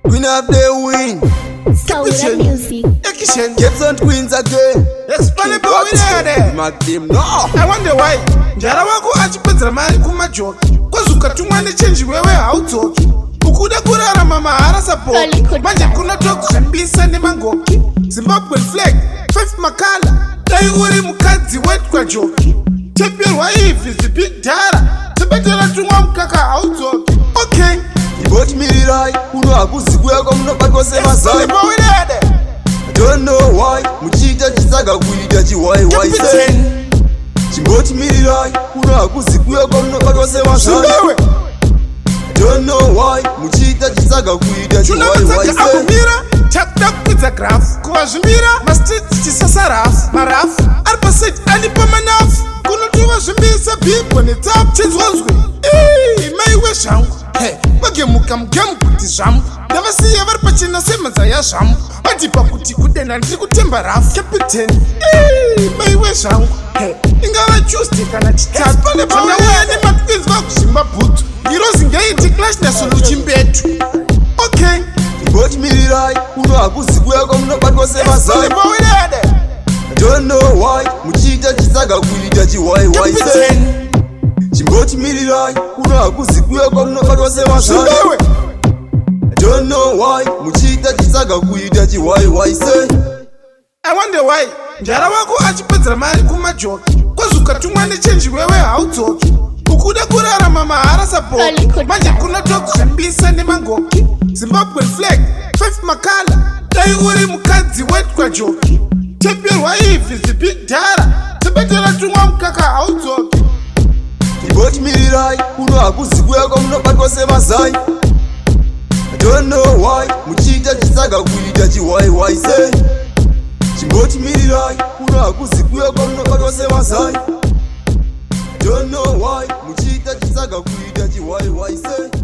Queen of the win. SAHWIRA music. GAPSON queens again. Expandable winner. Mark them no. I wonder why. Njara wako achipedzera mari kumajoki. Kwazuka tumwane change wewe hautoki. Ukuda kurara mama harasa poki. Manje kuna talk shambisa nemangoki. Zimbabwe flag 5 makala. Dai uri mukadzi wetu kwa joki. Champion wife is the big dara. Tebetera tumwa mkaka hautoki. Okay. Iboti mirirai, uno akuzi kuyako munobatwa semasai. Don't know why, muchita chisaga kuita chiwai wai say. Chimboti mirirai, uno akuzi kuyako munobatwa semasai. Don't know why, muchita chisaga kuita chiwai wai say. Tap tap with a graph. Kuwazumira, mastit chisasaraf. Maraf, arpasit alipamanaf. Kuno tuwa zumbisa bipo ni tap chizwazwe. Maiwe shangu. Hey, bagemuka mgemu kuti zvamu. Ndavasiya vari pachena semadza ya zvamu. Vatipa kuti kudenda ndiri kutemba rafu. Captain, maiwe zvangu. Hey, ingava Tuesday kana chitatu. Pandauya nematwins vakuzvimba bhutu. Irozi ngaiti clash nasolo chimbetu. Okay. Iboti mirirai, uno akuzi kuyako munobatwa semasai. Don't know why, muchita chisaga kuita chiwai wai say. Chimboti mirirai, uno akuzi kuyako munobatwa semasai. Don't know why, muchita chisaga kuita chiwai wai say. I wonder why. Njara wako achipedzera mari kumajoki. Kwazuka tumwane change wewe hautoki. Ukuda kurara mama harasa poki. Manje kuna talk shambisa nemangoki. Zimbabwe flag 5 makala. Dai uri mukadzi wetu kwa joki. Champion wife is the big dara. Tebetera tumwa mkaka hautoki. Iboti mirirai, uno akuzi kuyako munobatwa semasai. Don't know why, muchita chisaga kuita chiwai wai say. Chimboti mirirai, uno akuzi kuyako munobatwa semasai. Don't know why, muchita chisaga kuita chiwai wai say.